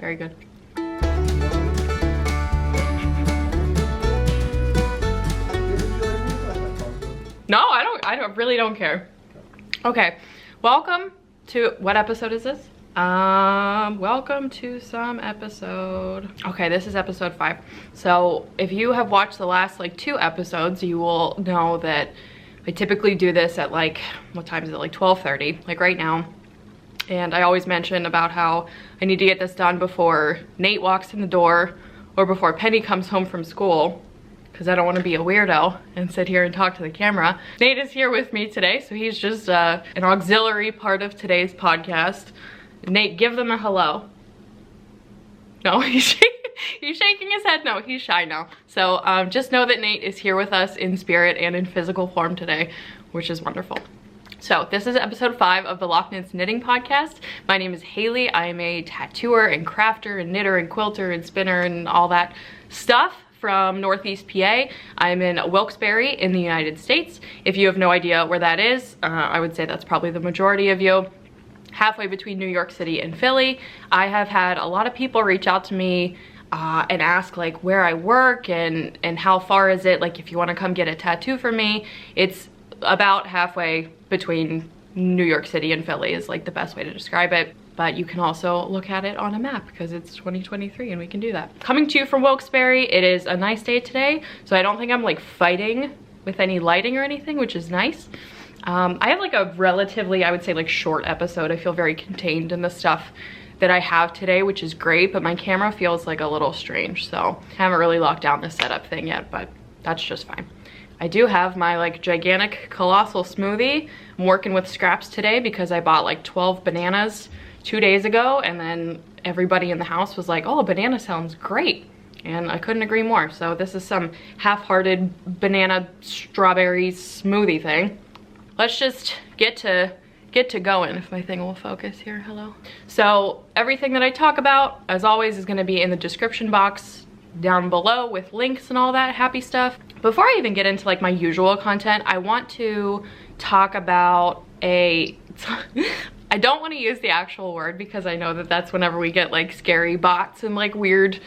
Very good. No, I really don't care. Okay, welcome to, what episode is this? Welcome to some episode. Okay, this is episode 5. So if you have watched the last like 2 episodes, you will know that I typically do this at like, what time is it? Like 12:30, like right now. And I always mention about how I need to get this done before Nate walks in the door or before Penny comes home from school, because I don't want to be a weirdo and sit here and talk to the camera. Nate is here with me today, so he's just an auxiliary part of today's podcast. Nate, give them a hello. No, he's shaking his head. No, he's shy now. So just know that Nate is here with us in spirit and in physical form today, which is wonderful. So this is episode 5 of the Lochknits knitting podcast. My name is Haley. I am a tattooer and crafter and knitter and quilter and spinner and all that stuff from Northeast PA. I'm in Wilkes-Barre in the United States. If you have no idea where that is, I would say that's probably the majority of you. Halfway between New York City and Philly. I have had a lot of people reach out to me and ask like where I work and how far is it, like if you want to come get a tattoo from me. It's about halfway between New York City and Philly is like the best way to describe it. But you can also look at it on a map because it's 2023 and we can do that. Coming to you from Wilkes-Barre, it is a nice day today, so I don't think I'm like fighting with any lighting or anything, which is nice. I have like a relatively, I would say like short episode. I feel very contained in the stuff that I have today, which is great, but my camera feels like a little strange, so I haven't really locked down the setup thing yet, but that's just fine. I do have my like gigantic colossal smoothie. I'm working with scraps today because I bought like 12 bananas 2 days ago, and then everybody in the house was like, oh, a banana sounds great. And I couldn't agree more. So this is some half-hearted banana strawberry smoothie thing. Let's just get to going, if my thing will focus here. Hello. So everything that I talk about, as always, is gonna be in the description box down below with links and all that happy stuff. Before I even get into like my usual content, I want to talk about I don't want to use the actual word because I know that that's whenever we get like scary bots and like weird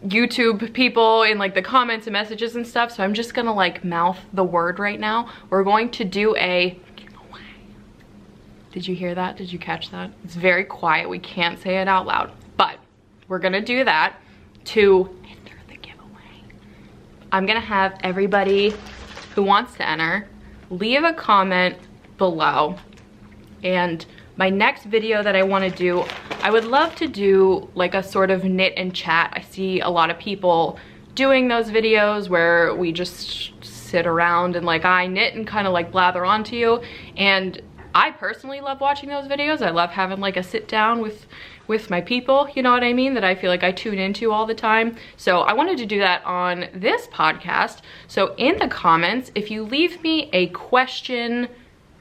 YouTube people in like the comments and messages and stuff, so I'm just gonna like mouth the word right now. We're going to do a giveaway. Did you hear that? Did you catch that? It's very quiet. We can't say it out loud, but we're gonna do that to enter the giveaway. I'm gonna have everybody who wants to enter leave a comment below, and my next video that I want to do, I would love to do like a sort of knit and chat. I see a lot of people doing those videos where we just sit around and like I knit and kind of like blather on to you, and I personally love watching those videos. I love having like a sit down with my people, you know what I mean, that I feel like I tune into all the time. So I wanted to do that on this podcast. So in the comments, if you leave me a question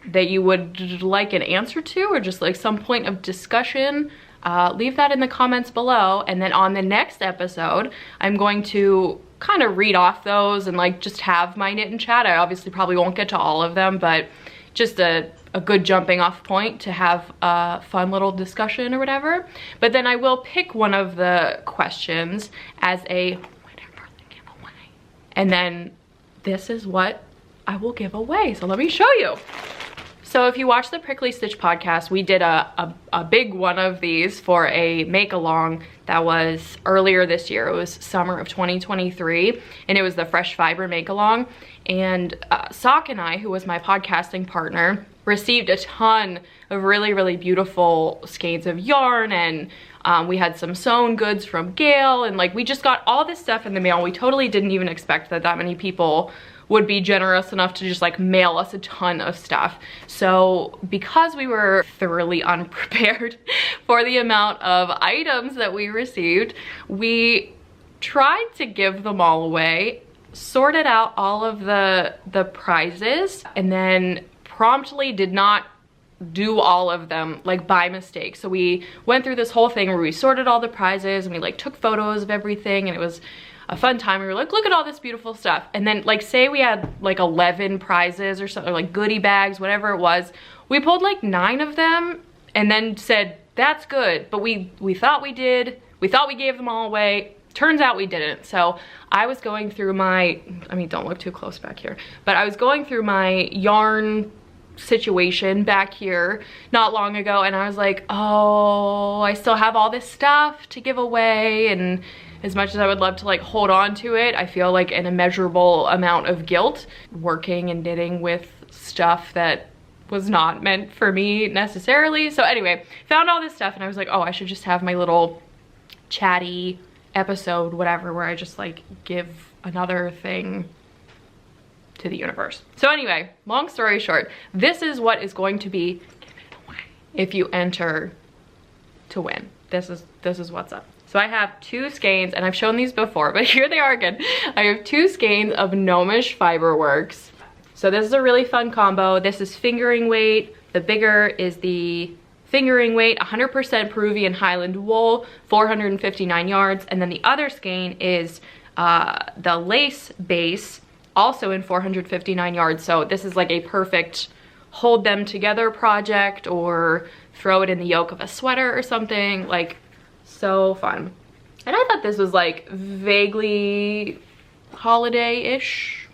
that you would like an answer to, or just like some point of discussion, leave that in the comments below, and then on the next episode I'm going to kind of read off those and like just have my knit and chat. I obviously probably won't get to all of them, but just a good jumping off point to have a fun little discussion or whatever. But then I will pick one of the questions as a winner for the giveaway, and then this is what I will give away. So let me show you. So if you watch the Prickly Stitch podcast, we did a big one of these for a make-along that was earlier this year. It was summer of 2023, and it was the Fresh Fiber make-along. And Sock and I, who was my podcasting partner, received a ton of really, really beautiful skeins of yarn, and we had some sewn goods from Gail, and like we just got all this stuff in the mail. We totally didn't even expect that many people would be generous enough to just like mail us a ton of stuff. So because we were thoroughly unprepared for the amount of items that we received, we tried to give them all away, sorted out all of the prizes, and then promptly did not do all of them like by mistake. So we went through this whole thing where we sorted all the prizes and we like took photos of everything, and it was a fun time. We were like, look at all this beautiful stuff. And then like say we had like 11 prizes or something, or like goodie bags, whatever it was. We pulled like 9 of them and then said, that's good. But we thought we did. We thought we gave them all away. Turns out we didn't. So I was going through my, I mean, don't look too close back here, but I was going through my yarn situation back here not long ago, and I was like, oh, I still have all this stuff to give away, and as much as I would love to like hold on to it, I feel like an immeasurable amount of guilt working and knitting with stuff that was not meant for me necessarily. So anyway, found all this stuff and I was like, oh, I should just have my little chatty episode, whatever, where I just like give another thing to the universe. So anyway, long story short, this is what is going to be if you enter to win. This is what's up. So I have 2 skeins, and I've shown these before, but here they are again. I have 2 skeins of Gnomish Fiberworks. So this is a really fun combo. This is fingering weight. The bigger is the fingering weight, 100% Peruvian Highland wool, 459 yards. And then the other skein is the lace base, also in 459 yards. So this is like a perfect hold them together project, or throw it in the yoke of a sweater or something. Like, so fun. And I thought this was like vaguely holiday-ish,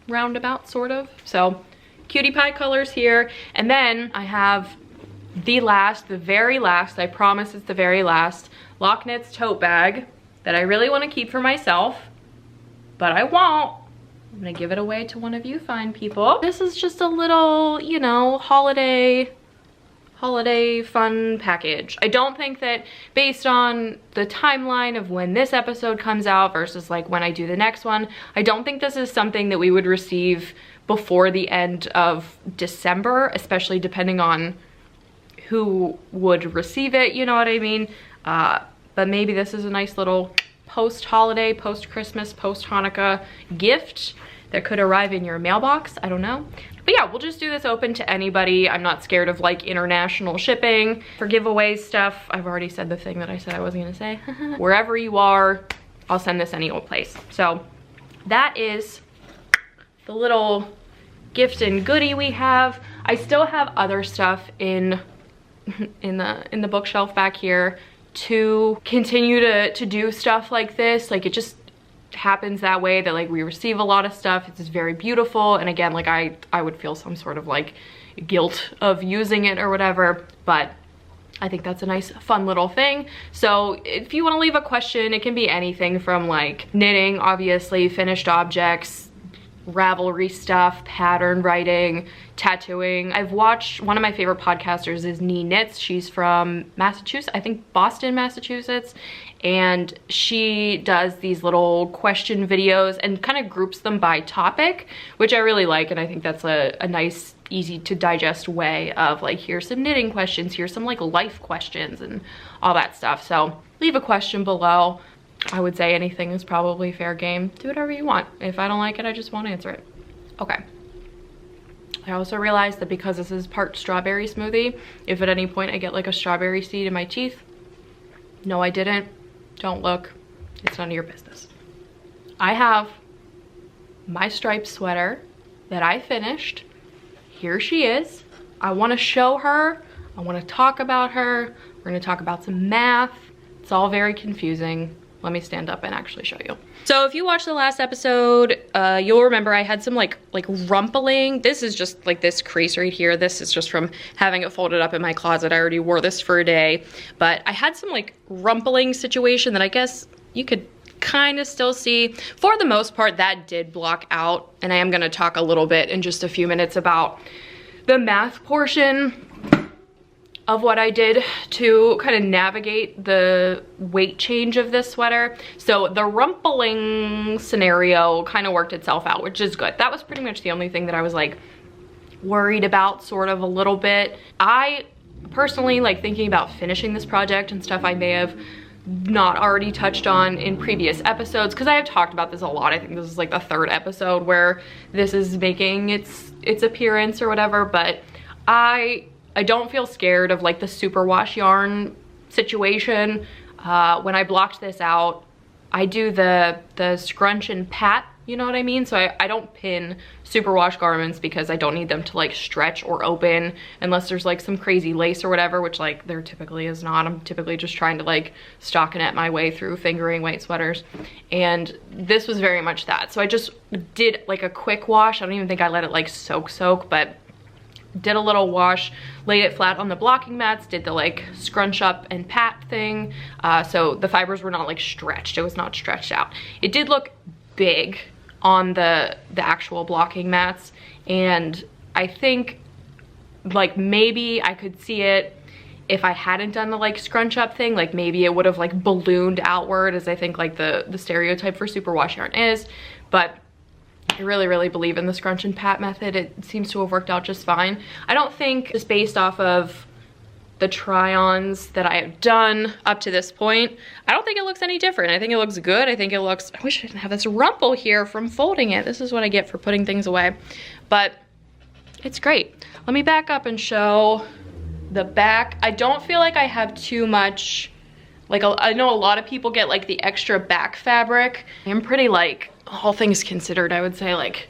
roundabout sort of. So cutie pie colors here. And then I have the very last, I promise it's the very last, Lochknits tote bag that I really want to keep for myself, but I won't. I'm gonna give it away to one of you fine people. This is just a little, you know, holiday fun package. I don't think that, based on the timeline of when this episode comes out versus like when I do the next one, I don't think this is something that we would receive before the end of December, especially depending on who would receive it, you know what I mean? But maybe this is a nice little post-holiday, post-Christmas, post-Hanukkah gift that could arrive in your mailbox. I don't know. But yeah, we'll just do this open to anybody. I'm not scared of like international shipping. For giveaways stuff, I've already said the thing that I said I wasn't gonna say. Wherever you are, I'll send this any old place. So that is the little gift and goodie we have. I still have other stuff in the bookshelf back here to continue to do stuff like this. Like, it just happens that way, that like we receive a lot of stuff. It's just very beautiful, and again, like I would feel some sort of like guilt of using it or whatever, but I think that's a nice fun little thing. So if you want to leave a question, it can be anything from like knitting, obviously, finished objects, Ravelry stuff, pattern writing, tattooing. I've watched, one of my favorite podcasters is Knits. She's from Massachusetts, I think Boston, Massachusetts, and she does these little question videos and kind of groups them by topic, which I really like, and I think that's a nice, easy to digest way of like, here's some knitting questions, here's some like life questions and all that stuff. So leave a question below. I would say anything is probably fair game. Do whatever you want. If I don't like it, I just won't answer it. Okay. I also realized that because this is part strawberry smoothie, if at any point I get like a strawberry seed in my teeth, no, I didn't. Don't look. It's none of your business. I have my striped sweater that I finished. Here she is. I want to show her. I want to talk about her. We're going to talk about some math. It's all very confusing. Let me stand up and actually show you. So if you watched the last episode, you'll remember I had some like rumpling. This is just like this crease right here. This is just from having it folded up in my closet. I already wore this for a day, but I had some like rumpling situation that I guess you could kind of still see. For the most part, that did block out, and I am going to talk a little bit in just a few minutes about the math portion of what I did to kind of navigate the weight change of this sweater. So the rumpling scenario kind of worked itself out, which is good. That was pretty much the only thing that I was like worried about, sort of a little bit. I personally, like, thinking about finishing this project and stuff I may have not already touched on in previous episodes, because I have talked about this a lot. I think this is like the 3rd episode where this is making its appearance or whatever, but I don't feel scared of like the superwash yarn situation. When I blocked this out, I do the scrunch and pat you know what I mean? So I don't pin superwash garments because I don't need them to like stretch or open unless there's like some crazy lace or whatever, which like there typically is not. I'm typically just trying to like stockinette my way through fingering weight sweaters. And this was very much that. So I just did like a quick wash. I don't even think I let it like soak, but did a little wash, laid it flat on the blocking mats, did the like scrunch up and pat thing. So the fibers were not like stretched. It was not stretched out. It did look big on the actual blocking mats, and I think like maybe I could see it if I hadn't done the like scrunch up thing. Like maybe it would have like ballooned outward, as I think like the stereotype for superwash yarn is. But I really believe in the scrunch and pat method. It seems to have worked out just fine. I don't think, just based off of the try-ons that I have done up to this point, I don't think it looks any different. I think it looks good. I think it looks, I wish I didn't have this rumple here from folding it. This is what I get for putting things away, but it's great. Let me back up and show the back. I don't feel like I have too much, like I know a lot of people get like the extra back fabric. I'm pretty like, all things considered, I would say like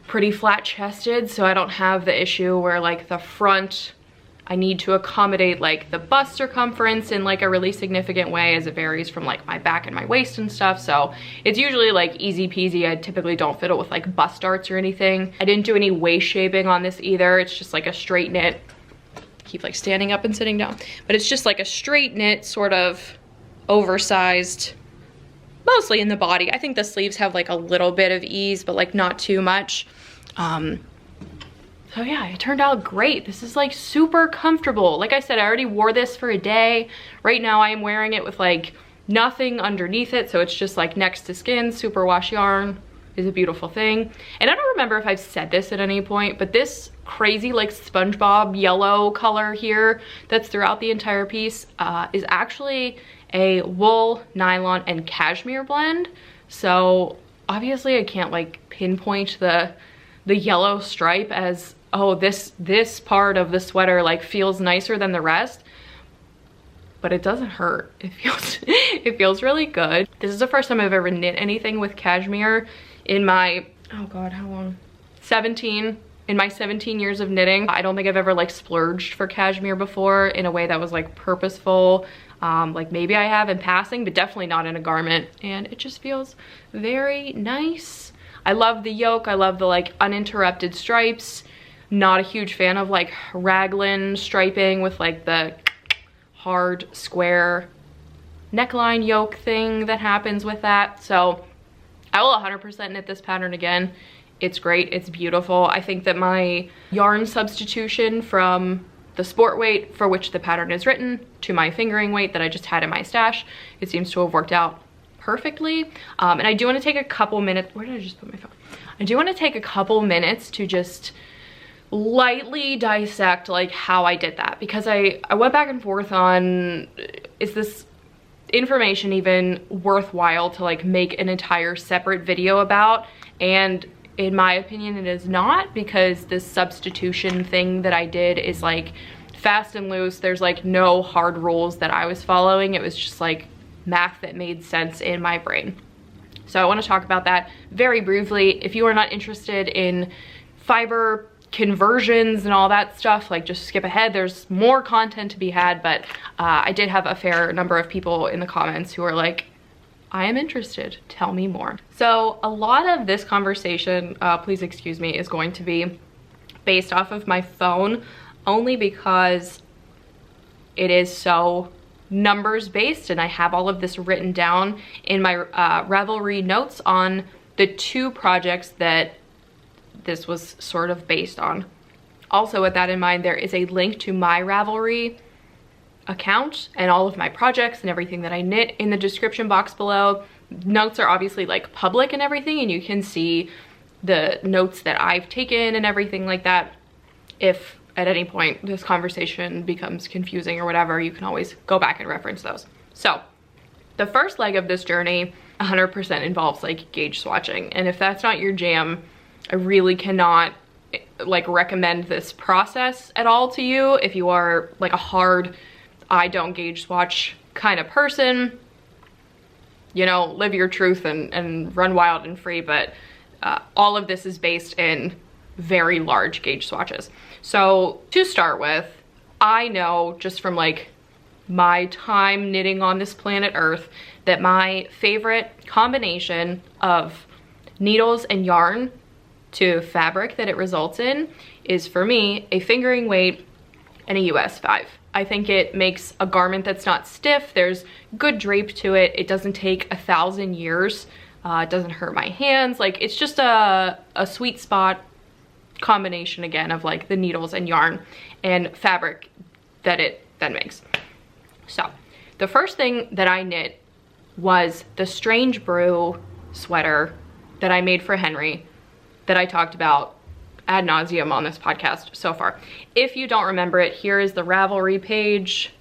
pretty flat chested, so I don't have the issue where like the front, I need to accommodate like the bust circumference in like a really significant way, as it varies from like my back and my waist and stuff. So it's usually like easy peasy. I typically don't fiddle with like bust darts or anything. I didn't do any waist shaping on this either. It's just like a straight knit. Keep like standing up and sitting down, but it's just like a straight knit, sort of oversized, mostly in the body. I think the sleeves have like a little bit of ease, but like not too much. So yeah, it turned out great. This is like super comfortable. Like I said, I already wore this for a day. Right now I am wearing it with like nothing underneath it, so it's just like next to skin. Superwash yarn is a beautiful thing. And I don't remember if I've said this at any point, but this crazy like SpongeBob yellow color here that's throughout the entire piece is actually a wool, nylon, and cashmere blend. So obviously I can't like pinpoint the yellow stripe as, oh, this part of the sweater like feels nicer than the rest, but it doesn't hurt. It feels really good. This is the first time I've ever knit anything with cashmere in my, oh god, how long? 17 years of knitting. I don't think I've ever like splurged for cashmere before in a way that was like purposeful. Like maybe I have in passing, but definitely not in a garment, and it just feels very nice. I love the yoke. I love the like uninterrupted stripes. Not a huge fan of like raglan striping with like the hard square neckline yoke thing that happens with that. So I will 100% knit this pattern again. It's great, it's beautiful. I think that my yarn substitution from the sport weight for which the pattern is written to my fingering weight that I just had in my stash, it seems to have worked out perfectly. And I do want to take a couple minutes, where did I just put my phone? I do want to take a couple minutes to just lightly dissect like how I did that, because I went back and forth on, is this information even worthwhile to like make an entire separate video about? And in my opinion, it is not, because this substitution thing that I did is like fast and loose. There's like no hard rules that I was following. It was just like math that made sense in my brain. So I want to talk about that very briefly. If you are not interested in fiber conversions and all that stuff, like just skip ahead. There's more content to be had, but I did have a fair number of people in the comments who are like, I am interested, tell me more. So a lot of this conversation, please excuse me, is going to be based off of my phone, only because it is so numbers based, and I have all of this written down in my Ravelry notes on the 2 projects that this was sort of based on. Also, with that in mind, there is a link to my Ravelry account and all of my projects and everything that I knit in the description box below. Notes are obviously like public and everything, and you can see the notes that I've taken and everything like that. If at any point this conversation becomes confusing or whatever, you can always go back and reference those. So the first leg of this journey 100% involves like gauge swatching, and if that's not your jam, I really cannot like recommend this process at all to you. If you are like a hard, I don't gauge swatch kind of person, you know, live your truth and run wild and free, but all of this is based in very large gauge swatches. So to start with, I know just from like my time knitting on this planet Earth that my favorite combination of needles and yarn to fabric that it results in is, for me, a fingering weight and a US 5. I think it makes a garment that's not stiff, there's good drape to it, it doesn't take 1,000 years, it doesn't hurt my hands, like it's just a sweet spot combination again of like the needles and yarn and fabric that it then makes. So the first thing that I knit was the Strange Brew sweater that I made for Henry that I talked about ad nauseum on this podcast so far. If you don't remember it, here is the Ravelry page.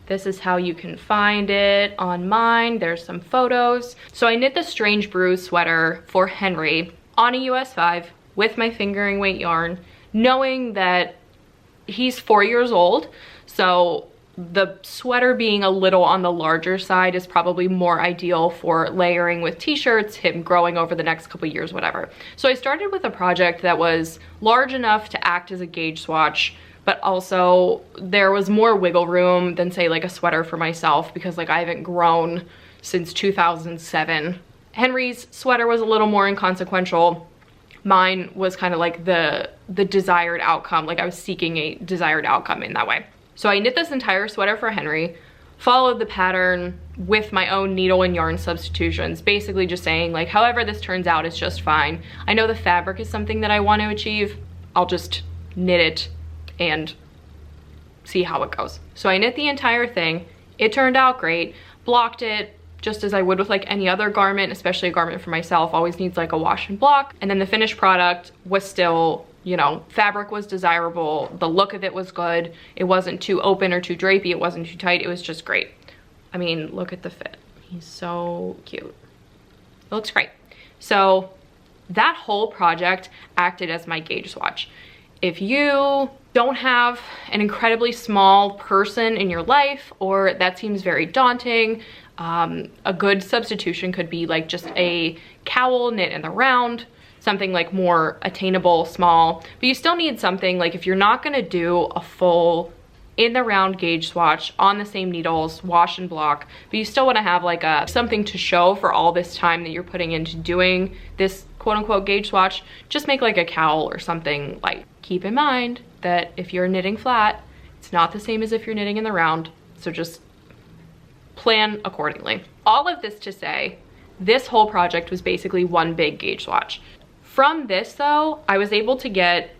This is how you can find it on mine. There's some photos. So I knit the Strange Brew sweater for Henry on a US 5 with my fingering weight yarn, knowing that he's 4 years old, so the sweater being a little on the larger side is probably more ideal for layering with t-shirts, him growing over the next couple years, whatever. So I started with a project that was large enough to act as a gauge swatch, but also there was more wiggle room than say like a sweater for myself, because like I haven't grown since 2007. Henry's sweater was a little more inconsequential. Mine was kind of like the desired outcome, like I was seeking a desired outcome in that way. So I knit this entire sweater for Henry, followed the pattern with my own needle and yarn substitutions, basically just saying like, however this turns out is just fine. I know the fabric is something that I want to achieve, I'll just knit it and see how it goes. So I knit the entire thing, it turned out great, blocked it, just as I would with like any other garment, especially a garment for myself, always needs like a wash and block. And then the finished product was still, you know, fabric was desirable, the look of it was good, it wasn't too open or too drapey, it wasn't too tight, it was just great. I mean, look at the fit. He's so cute. It looks great. So that whole project acted as my gauge swatch. If you don't have an incredibly small person in your life, or that seems very daunting, a good substitution could be like just a cowl knit in the round, something like more attainable, small, but you still need something like if you're not gonna do a full in the round gauge swatch on the same needles, wash and block, but you still wanna have like something to show for all this time that you're putting into doing this quote unquote gauge swatch, just make like a cowl or something light. Keep in mind that if you're knitting flat, it's not the same as if you're knitting in the round, so just plan accordingly. All of this to say, this whole project was basically one big gauge swatch. From this though, I was able to get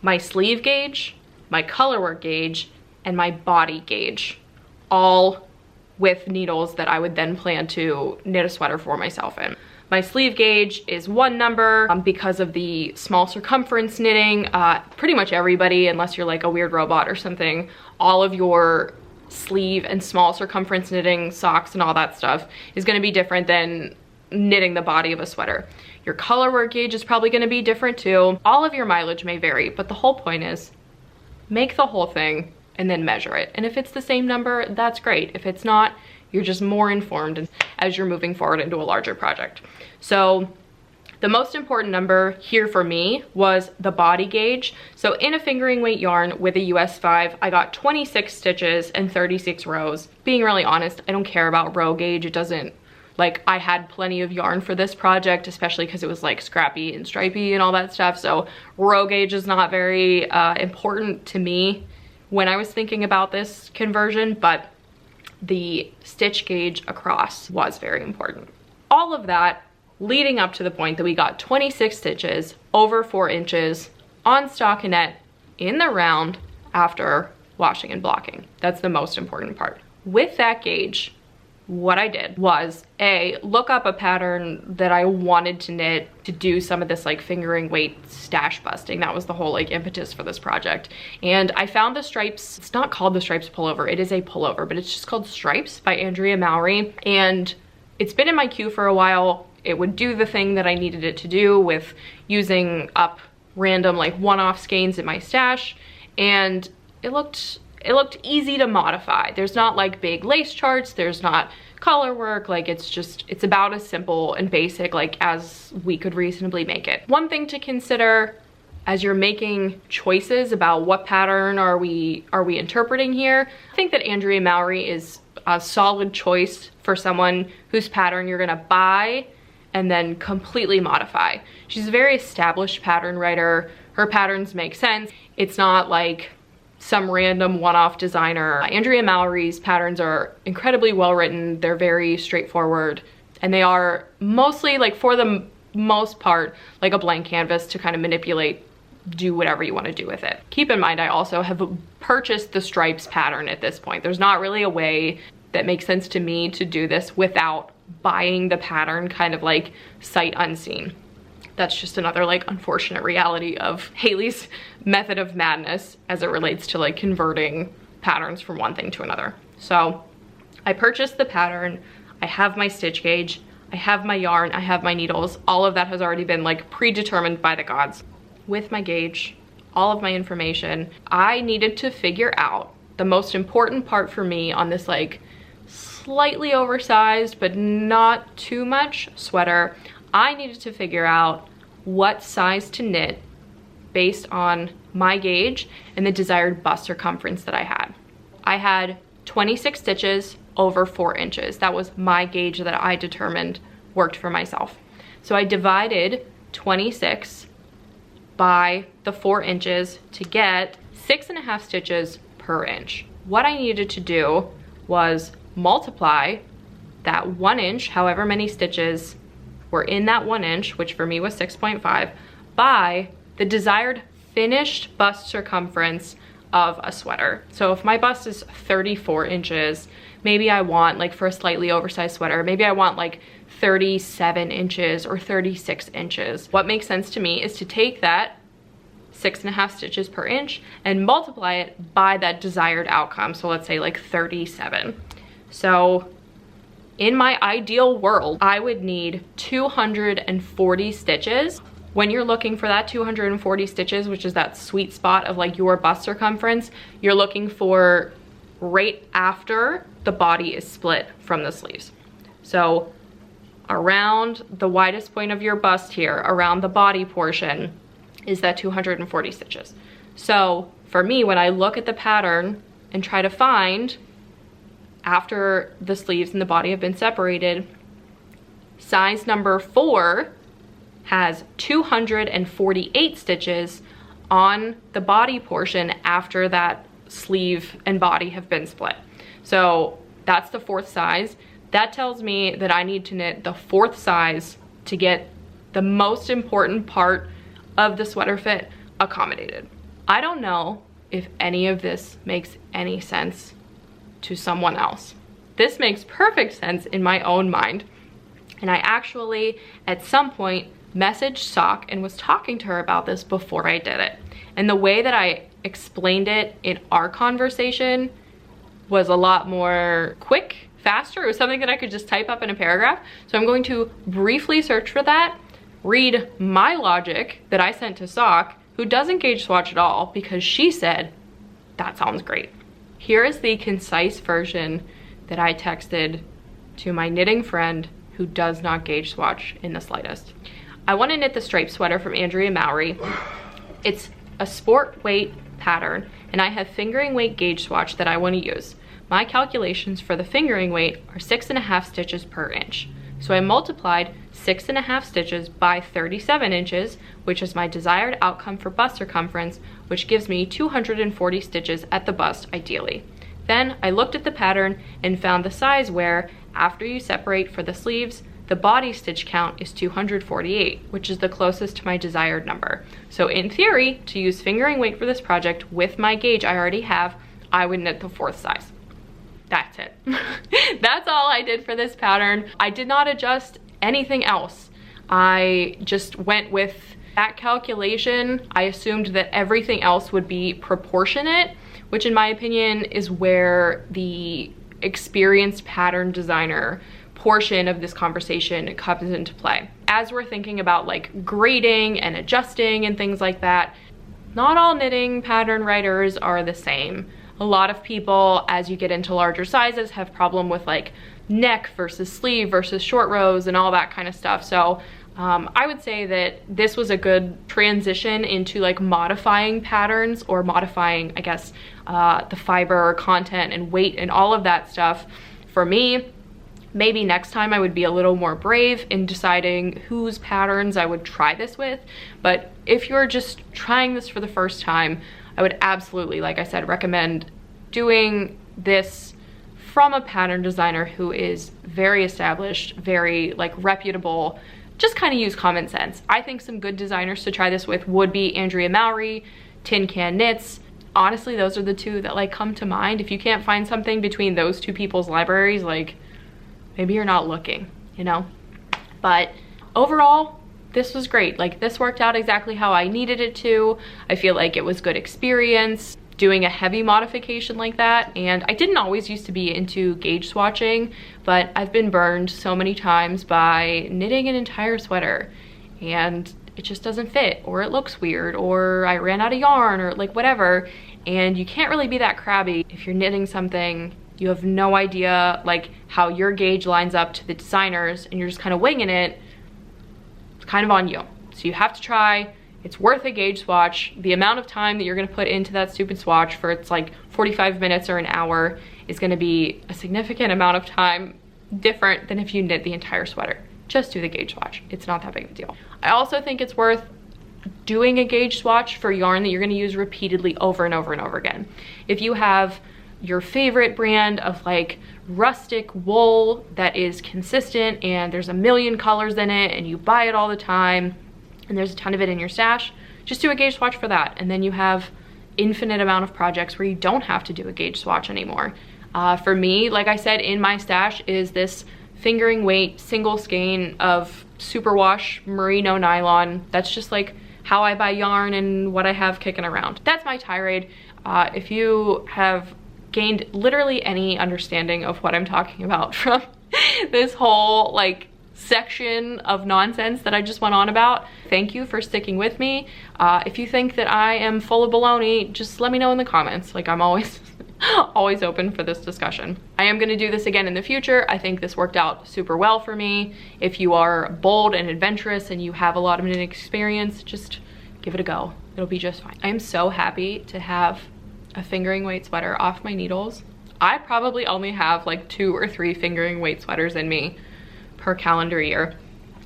my sleeve gauge, my colorwork gauge, and my body gauge, all with needles that I would then plan to knit a sweater for myself in. My sleeve gauge is 1 number because of the small circumference knitting. Pretty much everybody, unless you're like a weird robot or something, all of your sleeve and small circumference knitting, socks and all that stuff is gonna be different than knitting the body of a sweater. Your colorwork gauge is probably gonna be different too. All of your mileage may vary, but the whole point is make the whole thing and then measure it. And if it's the same number, that's great. If it's not, you're just more informed as you're moving forward into a larger project. So the most important number here for me was the body gauge. So in a fingering weight yarn with a US 5, I got 26 stitches and 36 rows. Being really honest, I don't care about row gauge. It doesn't, like I had plenty of yarn for this project, especially because it was like scrappy and stripy and all that stuff. So row gauge is not very important to me when I was thinking about this conversion, but the stitch gauge across was very important. All of that leading up to the point that we got 26 stitches over 4 inches on stockinette in the round after washing and blocking. That's the most important part. With that gauge, what I did was look up a pattern that I wanted to knit to do some of this like fingering weight stash busting. That was the whole like impetus for this project. And I found the Stripes, it's not called the Stripes pullover, it is a pullover, but it's just called Stripes by Andrea Mowry. And it's been in my queue for a while. It would do the thing that I needed it to do with using up random like one-off skeins in my stash. And it looked it looked easy to modify. There's not like big lace charts, there's not color work, like it's about as simple and basic like as we could reasonably make it. One thing to consider as you're making choices about what pattern are we interpreting here, I think that Andrea Mowry is a solid choice for someone whose pattern you're gonna buy and then completely modify. She's a very established pattern writer. Her patterns make sense. It's not like some random one-off designer. Andrea Mowry's patterns are incredibly well written. They're very straightforward, and they are mostly, like for the most part, like a blank canvas to kind of manipulate, do whatever you want to do with it. Keep in mind, I also have purchased the stripes pattern at this point. There's not really a way that makes sense to me to do this without buying the pattern kind of like sight unseen. That's just another like unfortunate reality of Haley's method of madness as it relates to like converting patterns from one thing to another. So I purchased the pattern, I have my stitch gauge, I have my yarn, I have my needles. All of that has already been like predetermined by the gods. With my gauge, all of my information, I needed to figure out the most important part for me on this like slightly oversized but not too much sweater. I needed to figure out what size to knit based on my gauge and the desired bust circumference that I had. I had 26 stitches over 4 inches. That was my gauge that I determined worked for myself. So I divided 26 by the 4 inches to get 6.5 stitches per inch. What I needed to do was multiply that 1 inch, however many stitches were in that 1 inch, which for me was 6.5, by the desired finished bust circumference of a sweater. So if my bust is 34 inches, maybe I want, like for a slightly oversized sweater, maybe I want like 37 inches or 36 inches. What makes sense to me is to take that 6.5 stitches per inch and multiply it by that desired outcome. So let's say like 37. So in my ideal world, I would need 240 stitches. When you're looking for that 240 stitches, which is that sweet spot of like your bust circumference, you're looking for right after the body is split from the sleeves. So around the widest point of your bust here, around the body portion, is that 240 stitches. So for me, when I look at the pattern and try to find, after the sleeves and the body have been separated, size number 4 has 248 stitches on the body portion after that sleeve and body have been split. So that's the 4th size. That tells me that I need to knit the 4th size to get the most important part of the sweater fit accommodated. I don't know if any of this makes any sense to someone else. This makes perfect sense in my own mind. And I actually, at some point, messaged Sock and was talking to her about this before I did it. And the way that I explained it in our conversation was a lot more quick, faster. It was something that I could just type up in a paragraph. So I'm going to briefly search for that, read my logic that I sent to Sock, who doesn't gauge swatch at all, because she said, that sounds great. Here is the concise version that I texted to my knitting friend who does not gauge swatch in the slightest. I want to knit the striped sweater from Andrea Mowry. It's a sport weight pattern, and I have fingering weight gauge swatch that I want to use. My calculations for the fingering weight are 6.5 stitches per inch. So I multiplied 6.5 stitches by 37 inches, which is my desired outcome for bust circumference, which gives me 240 stitches at the bust ideally. Then I looked at the pattern and found the size where, after you separate for the sleeves, the body stitch count is 248, which is the closest to my desired number. So in theory, to use fingering weight for this project with my gauge I already have, I would knit the 4th size. That's it. That's all I did for this pattern. I did not adjust anything else. I just went with that calculation. I assumed that everything else would be proportionate, which in my opinion is where the experienced pattern designer portion of this conversation comes into play. As we're thinking about like grading and adjusting and things like that, not all knitting pattern writers are the same. a lot of people, as you get into larger sizes, have problem with like neck versus sleeve versus short rows and all that kind of stuff. So I would say that this was a good transition into like modifying patterns, or modifying, I guess, the fiber content and weight and all of that stuff for me. Maybe next time I would be a little more brave in deciding whose patterns I would try this with. But if you're just trying this for the first time, I would absolutely, like I said, recommend doing this from a pattern designer who is very established, very like reputable. Just kind of use common sense. I think some good designers to try this with would be Andrea Mowry, Tin Can Knits. Honestly, those are the two that like come to mind. If you can't find something between those two people's libraries, like maybe you're not looking, you know? But overall, this was great. Like, this worked out exactly how I needed it to. I feel like it was good experience doing a heavy modification like that. And I didn't always used to be into gauge swatching, but I've been burned so many times by knitting an entire sweater and it just doesn't fit, or it looks weird, or I ran out of yarn, or like whatever. And you can't really be that crabby if you're knitting something. You have no idea like how your gauge lines up to the designers and you're just kind of winging it. It's kind of on you. So you have to try. It's worth a gauge swatch. The amount of time that you're gonna put into that stupid swatch for it's like 45 minutes or an hour is gonna be a significant amount of time different than if you knit the entire sweater. Just do the gauge swatch. It's not that big of a deal. I also think it's worth doing a gauge swatch for yarn that you're gonna use repeatedly over and over and over again. If you have your favorite brand of like rustic wool that is consistent and there's a million colors in it and you buy it all the time and there's a ton of it in your stash, just do a gauge swatch for that. And then you have infinite amount of projects where you don't have to do a gauge swatch anymore. For me, like I said, in my stash is this fingering weight single skein of superwash merino nylon. That's just like how I buy yarn and what I have kicking around. That's my tirade. If you have gained literally any understanding of what I'm talking about from this whole like section of nonsense that I just went on about, thank you for sticking with me. If you think that I am full of baloney, just let me know in the comments. Like, I'm always always open for this discussion. I am gonna do this again in the future. I think this worked out super well for me. If you are bold and adventurous and you have a lot of knitting experience, just give it a go. It'll be just fine. I am so happy to have a fingering weight sweater off my needles. I probably only have like 2 or 3 fingering weight sweaters in me per calendar year.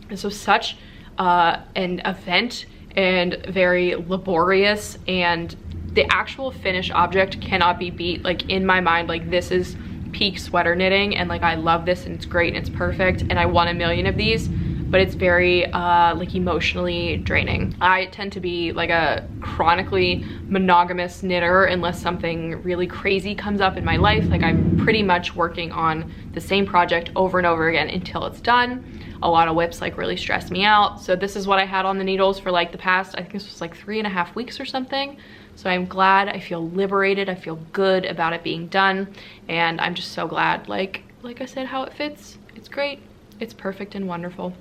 This was such an event and very laborious, and the actual finished object cannot be beat. Like, in my mind, like, this is peak sweater knitting, and like I love this and it's great and it's perfect and I want a million of these, but it's very like emotionally draining. I tend to be like a chronically monogamous knitter unless something really crazy comes up in my life. Like, I'm pretty much working on the same project over and over again until it's done. A lot of whips like really stress me out. So this is what I had on the needles for like the past, I think this was like 3.5 weeks or something. So I'm glad, I feel liberated, I feel good about it being done. And I'm just so glad, like I said, how it fits. It's great, it's perfect and wonderful.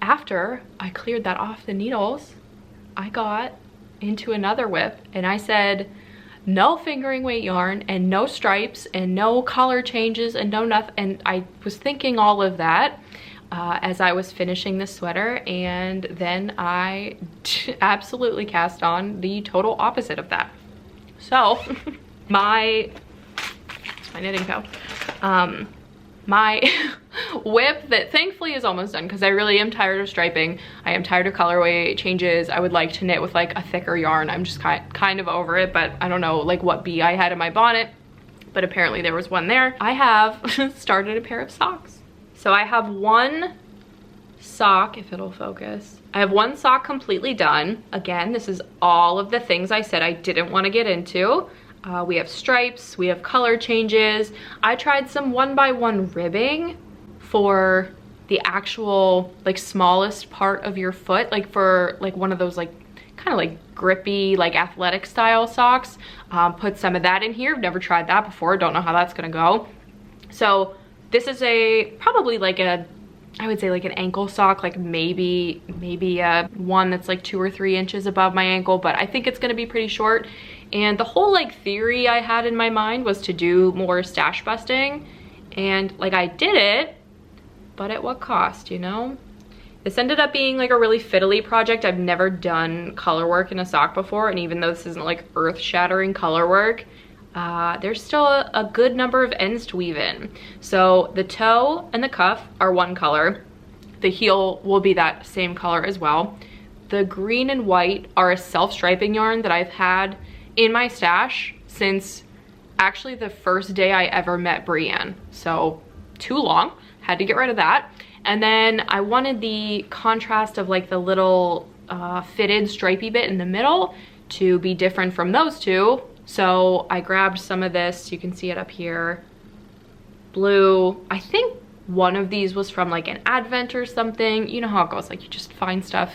After I cleared that off the needles, I got into another whip and I said, no fingering weight yarn and no stripes and no color changes and no nothing. And I was thinking all of that as I was finishing the sweater, and then I absolutely cast on the total opposite of that. So my knitting toe, my whip that thankfully is almost done because I really am tired of striping. I am tired of colorway changes. I would like to knit with like a thicker yarn. I'm just kind of over it, but I don't know like what bee I had in my bonnet, but apparently there was one there. I have started a pair of socks. So I have one sock, if it'll focus. I have one sock completely done. Again, this is all of the things I said I didn't want to get into. We have stripes, we have color changes. I tried some 1x1 ribbing for the actual like smallest part of your foot, like for like one of those like kind of like grippy like athletic style socks. Put some of that in here. Never tried that before, don't know how that's gonna go. So this is probably like a I would say like an ankle sock, like maybe one that's like 2 or 3 inches above my ankle, but I think it's gonna be pretty short. And the whole like theory I had in my mind was to do more stash busting, and like I did it, but at what cost, you know? This ended up being like a really fiddly project. I've never done color work in a sock before, and even though this isn't like earth-shattering color work, there's still a good number of ends to weave in. So the toe and the cuff are one color. The heel will be that same color as well. The green and white are a self-striping yarn that I've had in my stash since actually the first day I ever met Brienne. So too long, had to get rid of that. And then I wanted the contrast of like the little fitted stripey bit in the middle to be different from those two. So I grabbed some of this, you can see it up here, blue. I think one of these was from like an advent or something. You know how it goes, like you just find stuff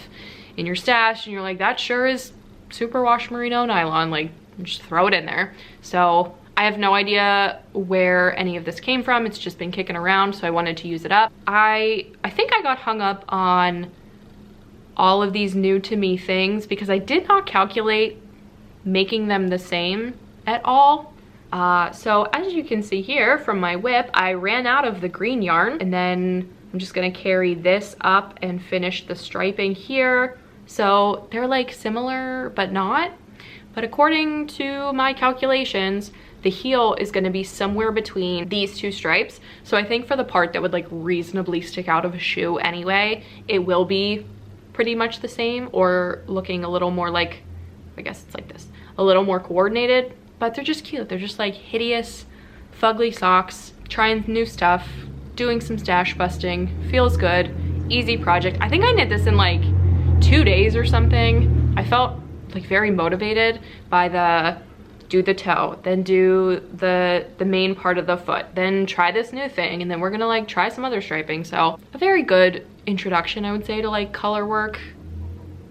in your stash and you're like, that sure is superwash merino nylon, like just throw it in there. So I have no idea where any of this came from. It's just been kicking around, so I wanted to use it up. I think I got hung up on all of these new to me things because I did not calculate making them the same at all. So as you can see here from my whip, I ran out of the green yarn, and then I'm just gonna carry this up and finish the striping here. So they're like similar, but not. But according to my calculations, the heel is gonna be somewhere between these two stripes. So I think for the part that would like reasonably stick out of a shoe anyway, it will be pretty much the same, or looking a little more like, I guess it's like this, a little more coordinated, but they're just cute. They're just like hideous, fugly socks, trying new stuff, doing some stash busting, feels good, easy project. I think I knit this in like 2 days or something. I felt like very motivated by the do the toe, then do the main part of the foot, then try this new thing, and then we're gonna like try some other striping. So a very good introduction, I would say, to like color work,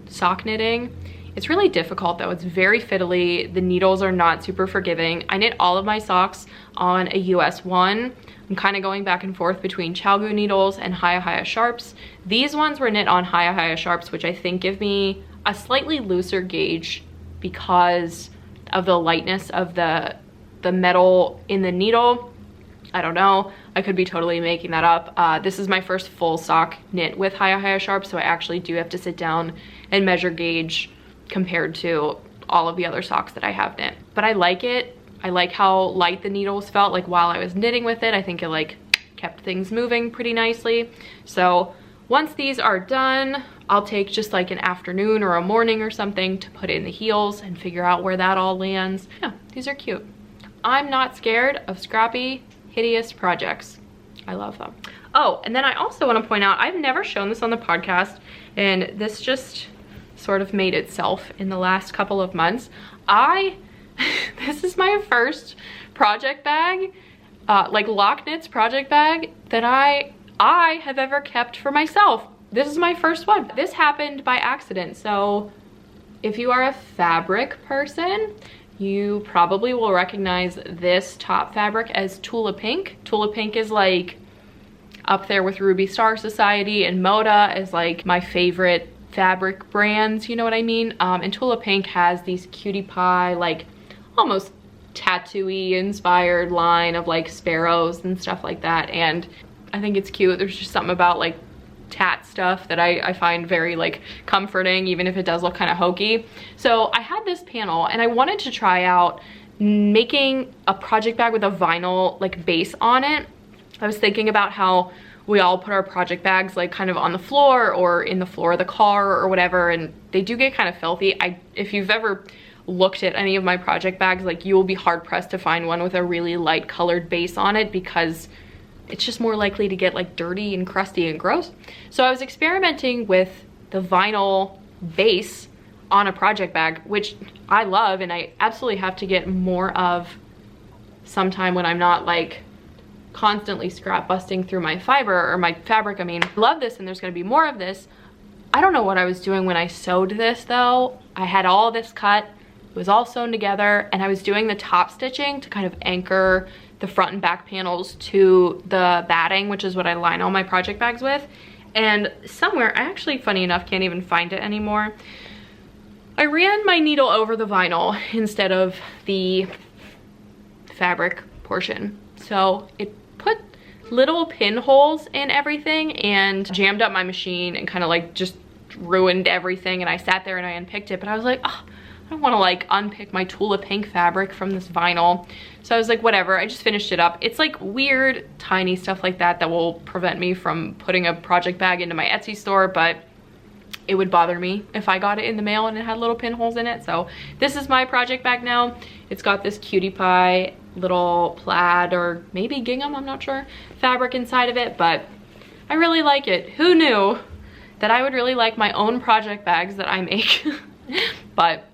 sock knitting. It's really difficult though, it's very fiddly. The needles are not super forgiving. I knit all of my socks on a US 1. I'm kind of going back and forth between Chalgu needles and Hideous sharps. These ones were knit on Hideous sharps, which I think give me a slightly looser gauge because of the lightness of the metal in the needle. I don't know, I could be totally making that up. This is my first full sock knit with Hideous sharps, so I actually do have to sit down and measure gauge compared to all of the other socks that I have knit. But I like it. I like how light the needles felt like while I was knitting with it. I think it like kept things moving pretty nicely. So once these are done, I'll take just like an afternoon or a morning or something to put in the heels and figure out where that all lands. Yeah, these are cute. I'm not scared of scrappy, hideous projects. I love them. Oh, and then I also want to point out, I've never shown this on the podcast, and this just sort of made itself in the last couple of months. This is my first project bag, like Lochknits project bag that I have ever kept for myself. This is my first one. This happened by accident. So if you are a fabric person, you probably will recognize this top fabric as Tula Pink. Tula Pink is like up there with Ruby Star Society, and Moda is like my favorite fabric brands, you know what I mean? And Tula Pink has these cutie pie, like almost tattoo-y inspired line of like sparrows and stuff like that. And I think it's cute. There's just something about like tat stuff that I find very like comforting, even if it does look kind of hokey. So I had this panel and I wanted to try out making a project bag with a vinyl like base on it. I was thinking about how we all put our project bags like kind of on the floor or in the floor of the car or whatever, and they do get kind of filthy. If you've ever looked at any of my project bags, like you will be hard pressed to find one with a really light colored base on it because it's just more likely to get like dirty and crusty and gross. So I was experimenting with the vinyl base on a project bag, which I love and I absolutely have to get more of sometime when I'm not like constantly scrap busting through my fiber or my fabric. I mean, love this and there's gonna be more of this. I don't know what I was doing when I sewed this though. I had all this cut, it was all sewn together, and I was doing the top stitching to kind of anchor the front and back panels to the batting, which is what I line all my project bags with. And somewhere, I actually, funny enough, can't even find it anymore. I ran my needle over the vinyl instead of the fabric portion. So it put little pinholes in everything and jammed up my machine and kind of like just ruined everything. And I sat there and I unpicked it, but I was like, oh, I don't want to like unpick my Tula pink fabric from this vinyl. So I was like, whatever, I just finished it up. It's like weird, tiny stuff like that that will prevent me from putting a project bag into my Etsy store, but it would bother me if I got it in the mail and it had little pinholes in it. So this is my project bag now. It's got this cutie pie little plaid or maybe gingham, I'm not sure, fabric inside of it, but I really like it. Who knew that I would really like my own project bags that I make? But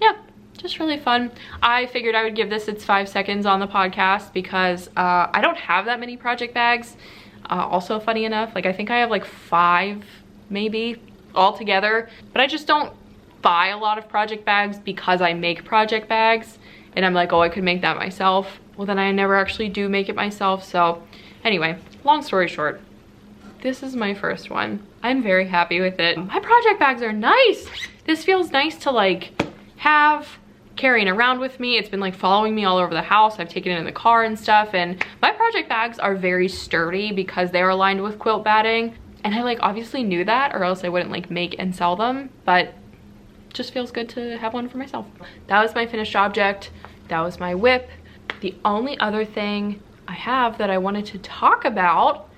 yeah, just really fun. I figured I would give this its 5 seconds on the podcast because I don't have that many project bags. Also funny enough, like I think I have like 5 maybe all together, but I just don't buy a lot of project bags because I make project bags and I'm like, oh, I could make that myself. Well, then I never actually do make it myself. So anyway, long story short, this is my first one. I'm very happy with it. My project bags are nice. This feels nice to like have carrying around with me. It's been like following me all over the house. I've taken it in the car and stuff, and my project bags are very sturdy because they are lined with quilt batting. And I like obviously knew that, or else I wouldn't like make and sell them, but just feels good to have one for myself. That was my finished object. That was my whip. The only other thing I have that I wanted to talk about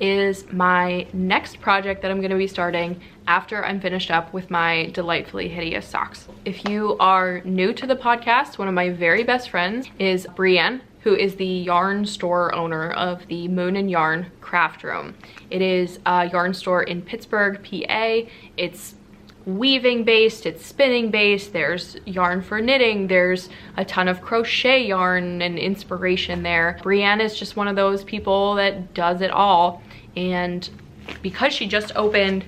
is my next project that I'm going to be starting after I'm finished up with my Delightfully Hideous socks. If you are new to the podcast, one of my very best friends is Brienne, who is the yarn store owner of the Moon and Yarn Craft Room. It is a yarn store in Pittsburgh, PA. It's weaving based, it's spinning based, there's yarn for knitting, there's a ton of crochet yarn and inspiration there. Brienne is just one of those people that does it all, and because she just opened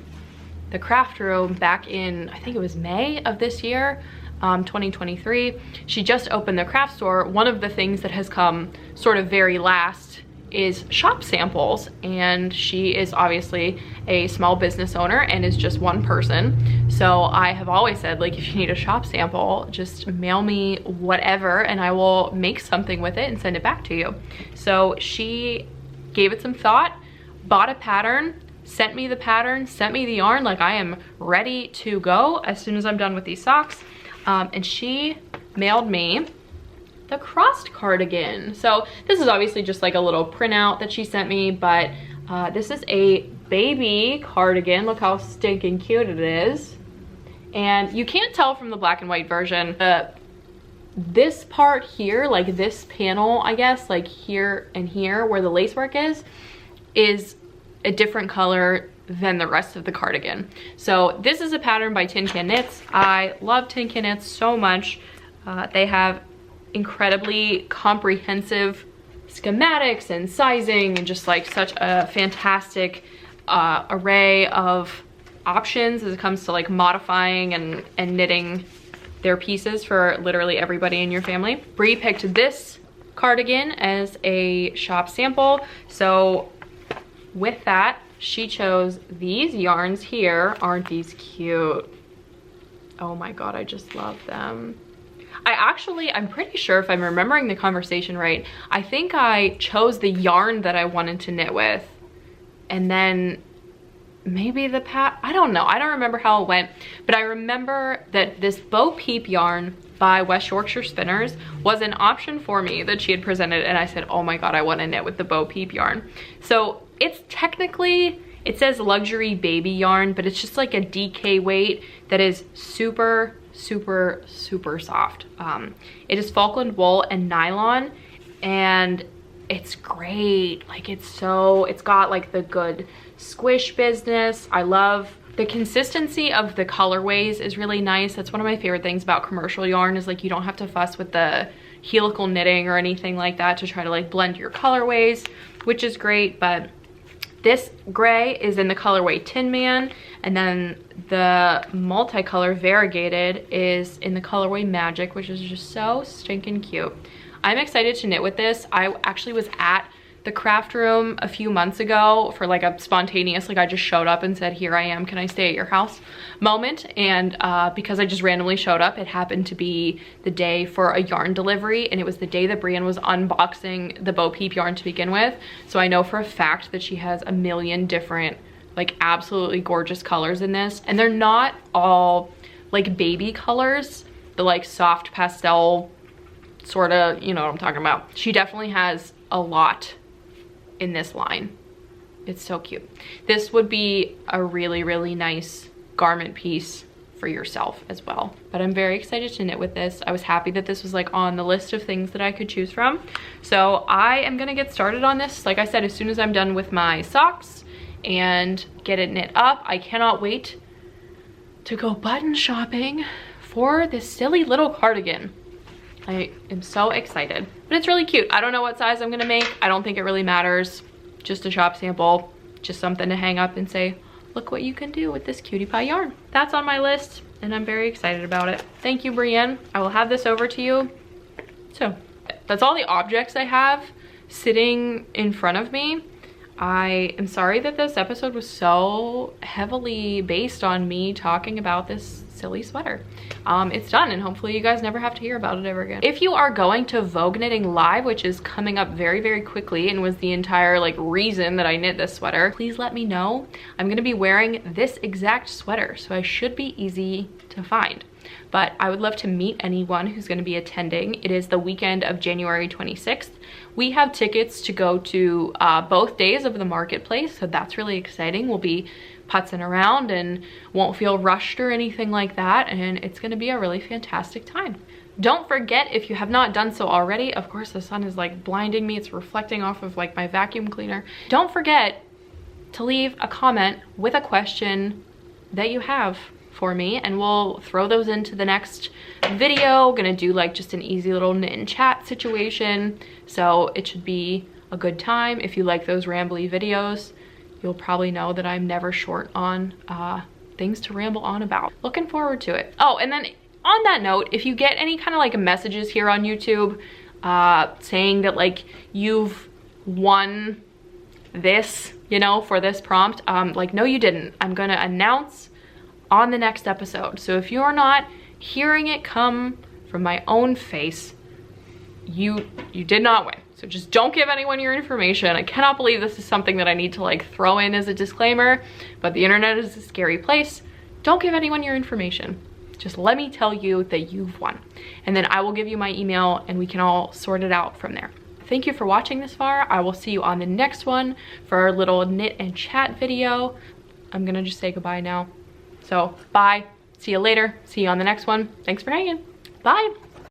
the craft room back in, I think it was May of this year, 2023, she just opened the craft store. One of the things that has come sort of very last is shop samples, and she is obviously a small business owner and is just one person. So I have always said, like, if you need a shop sample, just mail me whatever and I will make something with it and send it back to you. So she gave it some thought, bought a pattern, sent me the pattern, sent me the yarn. Like, I am ready to go as soon as I'm done with these socks. And she mailed me the crossed cardigan. So this is obviously just like a little printout that she sent me, but this is a baby cardigan. Look how stinking cute it is. And you can't tell from the black and white version, this part here, like this panel, I guess, like here and here where the lacework is a different color than the rest of the cardigan. So this is a pattern by Tin Can Knits. I love Tin Can Knits so much. They have incredibly comprehensive schematics and sizing and just like such a fantastic array of options as it comes to like modifying and knitting their pieces for literally everybody in your family. Bree picked this cardigan as a shop sample. So with that, she chose these yarns here. Aren't these cute? Oh my God, I just love them. I'm pretty sure, if I'm remembering the conversation right, I think I chose the yarn that I wanted to knit with, and then maybe I don't know. I don't remember how it went, but I remember that this Bo Peep yarn by West Yorkshire Spinners was an option for me that she had presented, and I said, oh my God, I want to knit with the Bo Peep yarn. So it's technically, it says luxury baby yarn, but it's just like a DK weight that is super, super, super soft. It is Falkland wool and nylon, and it's great. Like, it's got like the good squish business. I love the consistency of the colorways is really nice. That's one of my favorite things about commercial yarn, is like you don't have to fuss with the helical knitting or anything like that to try to like blend your colorways, which is great. But this gray is in the colorway Tin Man, and then the multicolor variegated is in the colorway Magic, which is just so stinking cute. I'm excited to knit with this. I actually was at the craft room a few months ago for like a spontaneous, like I just showed up and said, here I am, can I stay at your house moment. And because I just randomly showed up, it happened to be the day for a yarn delivery, and it was the day that Brienne was unboxing the Bo Peep yarn to begin with. So I know for a fact that she has a million different, like absolutely gorgeous colors in this. And they're not all like baby colors, the like soft pastel sort of, you know what I'm talking about. She definitely has a lot in this line. It's so cute. This would be a really, really nice garment piece for yourself as well. But I'm very excited to knit with this. I was happy that this was like on the list of things that I could choose from. So I am gonna get started on this, like I said, as soon as I'm done with my socks and get it knit up. I cannot wait to go button shopping for this silly little cardigan. I am so excited, but it's really cute. I don't know what size I'm gonna make. I don't think it really matters. Just a shop sample, just something to hang up and say, look what you can do with this cutie pie yarn. That's on my list and I'm very excited about it. Thank you, Brienne. I will have this over to you. So that's all the objects I have sitting in front of me. I am sorry that this episode was so heavily based on me talking about this silly sweater. It's done, and hopefully you guys never have to hear about it ever again. If you are going to Vogue Knitting Live, which is coming up very, very quickly and was the entire like reason that I knit this sweater, please let me know. I'm gonna be wearing this exact sweater, so I should be easy to find. But I would love to meet anyone who's going to be attending. It is the weekend of January 26th. We have tickets to go to both days of the marketplace, so that's really exciting. We'll be putzing around and won't feel rushed or anything like that, and it's going to be a really fantastic time. Don't forget, if you have not done so already, of course the sun is like blinding me, it's reflecting off of like my vacuum cleaner. Don't forget to leave a comment with a question that you have for me, and we'll throw those into the next video. Gonna do like just an easy little knit and chat situation, so it should be a good time. If you like those rambly videos, you'll probably know that I'm never short on things to ramble on about. Looking forward to it. Oh, and then on that note, if you get any kind of like messages here on YouTube saying that like you've won this, you know, for this prompt, like no you didn't. I'm gonna announce on the next episode. So if you're not hearing it come from my own face, you did not win. So just don't give anyone your information. I cannot believe this is something that I need to like throw in as a disclaimer, but the internet is a scary place. Don't give anyone your information. Just let me tell you that you've won. And then I will give you my email and we can all sort it out from there. Thank you for watching this far. I will see you on the next one for our little knit and chat video. I'm gonna just say goodbye now. So bye, see you later, see you on the next one. Thanks for hanging, bye.